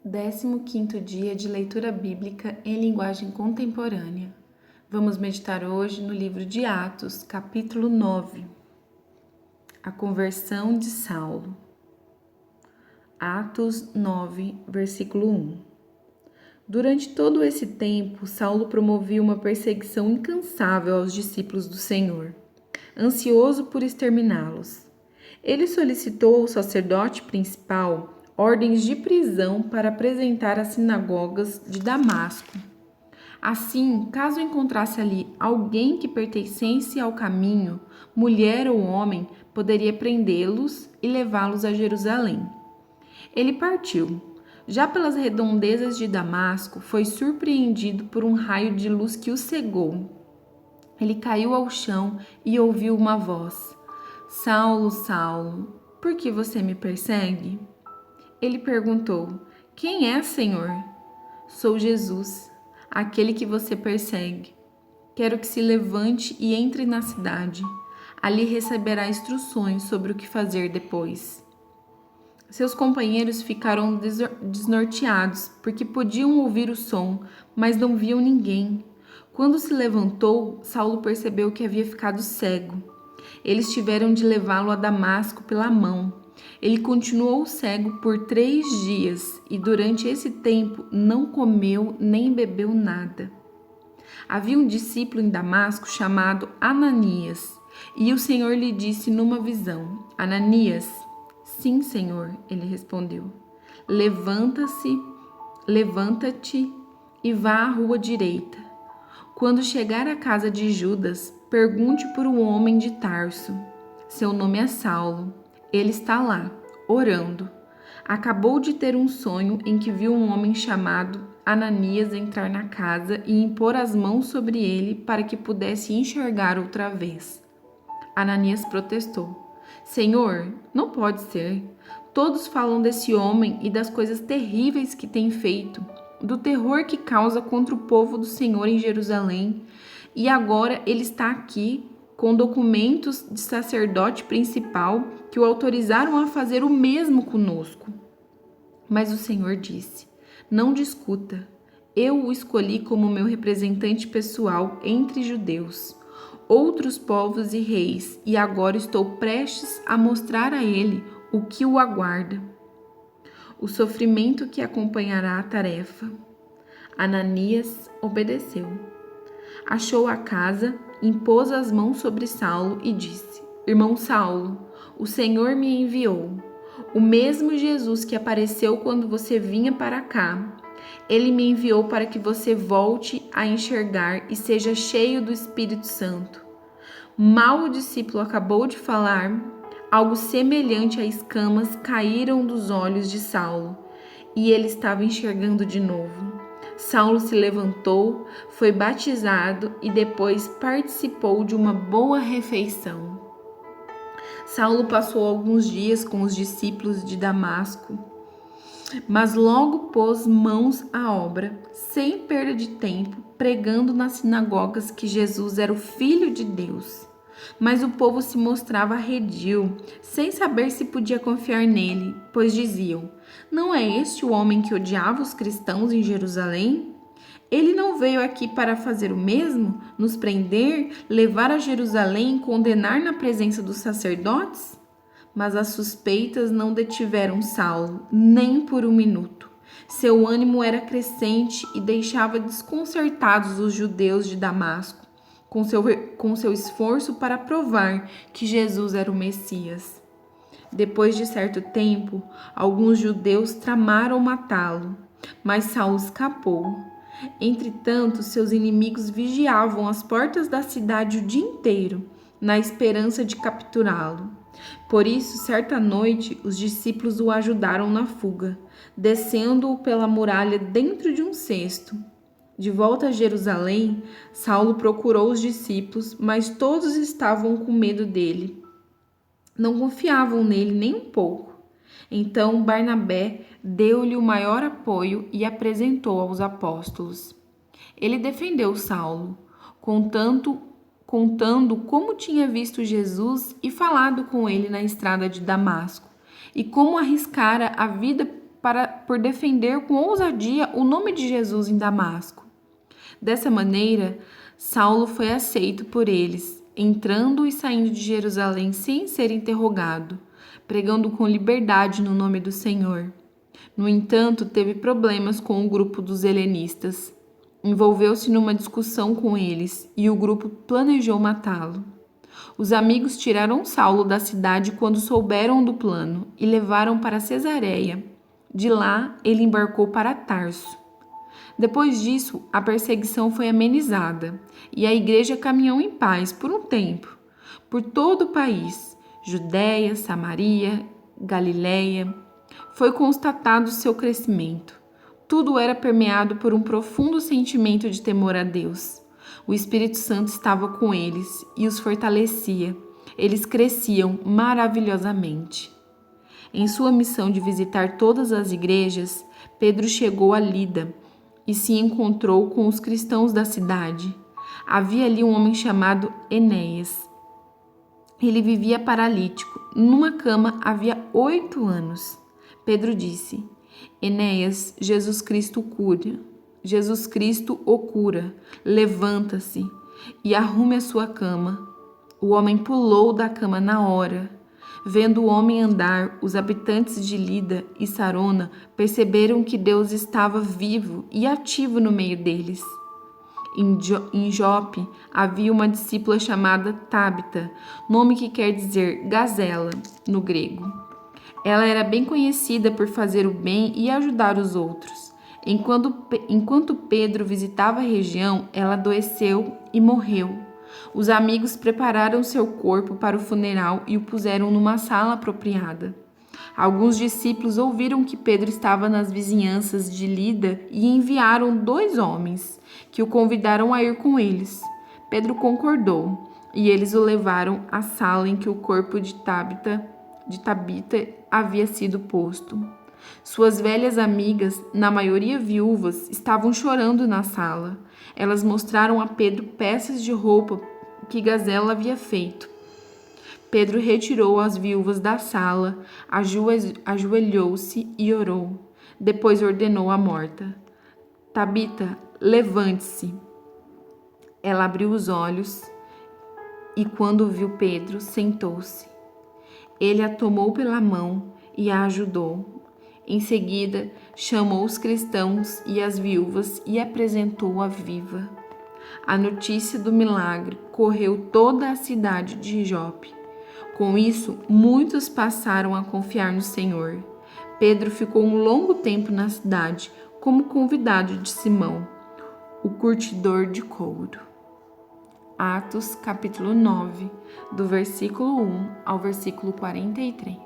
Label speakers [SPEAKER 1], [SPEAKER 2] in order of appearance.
[SPEAKER 1] 15º dia de leitura bíblica em linguagem contemporânea. Vamos meditar hoje no livro de Atos, capítulo 9. A conversão de Saulo. Atos 9, versículo 1. Durante todo esse tempo, Saulo promovia uma perseguição incansável aos discípulos do Senhor, ansioso por exterminá-los. Ele solicitou ao sacerdote principal ordens de prisão para apresentar às sinagogas de Damasco. Assim, caso encontrasse ali alguém que pertencesse ao caminho, mulher ou homem, poderia prendê-los e levá-los a Jerusalém. Ele partiu. Já pelas redondezas de Damasco, foi surpreendido por um raio de luz que o cegou. Ele caiu ao chão e ouviu uma voz: Saulo, Saulo, por que você me persegue? Ele perguntou: Quem é, Senhor? Sou Jesus, aquele que você persegue. Quero que se levante e entre na cidade. Ali receberá instruções sobre o que fazer depois. Seus companheiros ficaram desnorteados, porque podiam ouvir o som, mas não viam ninguém. Quando se levantou, Saulo percebeu que havia ficado cego. Eles tiveram de levá-lo a Damasco pela mão. Ele continuou cego por 3 dias e durante esse tempo não comeu nem bebeu nada. Havia um discípulo em Damasco chamado Ananias, e o Senhor lhe disse numa visão: Ananias. Sim, Senhor, ele respondeu. Levanta-te e vá à rua direita. Quando chegar à casa de Judas, pergunte por um homem de Tarso. Seu nome é Saulo. Ele está lá, orando. Acabou de ter um sonho em que viu um homem chamado Ananias entrar na casa e impor as mãos sobre ele para que pudesse enxergar outra vez. Ananias protestou: Senhor, não pode ser. Todos falam desse homem e das coisas terríveis que tem feito, do terror que causa contra o povo do Senhor em Jerusalém. E agora ele está aqui com documentos de sacerdote principal que o autorizaram a fazer o mesmo conosco. Mas o Senhor disse: Não discuta. Eu o escolhi como meu representante pessoal entre judeus, outros povos e reis, e agora estou prestes a mostrar a ele o que o aguarda, o sofrimento que acompanhará a tarefa. Ananias obedeceu. Achou a casa, impôs as mãos sobre Saulo e disse: Irmão Saulo, o Senhor me enviou, o mesmo Jesus que apareceu quando você vinha para cá. Ele me enviou para que você volte a enxergar e seja cheio do Espírito Santo. Mal o discípulo acabou de falar, algo semelhante a escamas caíram dos olhos de Saulo, e ele estava enxergando de novo. Saulo se levantou, foi batizado e depois participou de uma boa refeição. Saulo passou alguns dias com os discípulos de Damasco, mas logo pôs mãos à obra, sem perda de tempo, pregando nas sinagogas que Jesus era o Filho de Deus. Mas o povo se mostrava arredio, sem saber se podia confiar nele, pois diziam: Não é este o homem que odiava os cristãos em Jerusalém? Ele não veio aqui para fazer o mesmo, nos prender, levar a Jerusalém e condenar na presença dos sacerdotes? Mas as suspeitas não detiveram Saulo, nem por um minuto. Seu ânimo era crescente e deixava desconcertados os judeus de Damasco, com seu esforço para provar que Jesus era o Messias. Depois de certo tempo, alguns judeus tramaram matá-lo, mas Saulo escapou. Entretanto, seus inimigos vigiavam as portas da cidade o dia inteiro, na esperança de capturá-lo. Por isso, certa noite, os discípulos o ajudaram na fuga, descendo-o pela muralha dentro de um cesto. De volta a Jerusalém, Saulo procurou os discípulos, mas todos estavam com medo dele. Não confiavam nele nem um pouco. Então Barnabé deu-lhe o maior apoio e apresentou aos apóstolos. Ele defendeu Saulo, contando como tinha visto Jesus e falado com ele na estrada de Damasco, e como arriscara a vida por defender com ousadia o nome de Jesus em Damasco. Dessa maneira, Saulo foi aceito por eles, entrando e saindo de Jerusalém sem ser interrogado, pregando com liberdade no nome do Senhor. No entanto, teve problemas com o grupo dos helenistas. Envolveu-se numa discussão com eles e o grupo planejou matá-lo. Os amigos tiraram Saulo da cidade quando souberam do plano e levaram para Cesareia. De lá, ele embarcou para Tarso. Depois disso, a perseguição foi amenizada e a igreja caminhou em paz por um tempo, por todo o país, Judéia, Samaria, Galiléia. Foi constatado seu crescimento. Tudo era permeado por um profundo sentimento de temor a Deus. O Espírito Santo estava com eles e os fortalecia. Eles cresciam maravilhosamente. Em sua missão de visitar todas as igrejas, Pedro chegou a Lida e se encontrou com os cristãos da cidade. Havia ali um homem chamado Enéas. Ele vivia paralítico, numa cama havia 8 anos. Pedro disse: Enéas, Jesus Cristo o cura. Levanta-se e arrume a sua cama. O homem pulou da cama na hora. Vendo o homem andar, os habitantes de Lida e Sarona perceberam que Deus estava vivo e ativo no meio deles. Em Jope havia uma discípula chamada Tábita, nome que quer dizer gazela no grego. Ela era bem conhecida por fazer o bem e ajudar os outros. Enquanto Pedro visitava a região, ela adoeceu e morreu. Os amigos prepararam seu corpo para o funeral e o puseram numa sala apropriada. Alguns discípulos ouviram que Pedro estava nas vizinhanças de Lida e enviaram 2 homens, que o convidaram a ir com eles. Pedro concordou, e eles o levaram à sala em que o corpo de Tabita havia sido posto. Suas velhas amigas, na maioria viúvas, estavam chorando na sala. Elas mostraram a Pedro peças de roupa que Gazela havia feito. Pedro retirou as viúvas da sala, ajoelhou-se e orou. Depois ordenou à morta: Tabita, levante-se. Ela abriu os olhos e, quando viu Pedro, sentou-se. Ele a tomou pela mão e a ajudou. Em seguida, chamou os cristãos e as viúvas e apresentou-a viva. A notícia do milagre correu toda a cidade de Jope. Com isso, muitos passaram a confiar no Senhor. Pedro ficou um longo tempo na cidade como convidado de Simão, o curtidor de couro. Atos, capítulo 9, do versículo 1 ao versículo 43.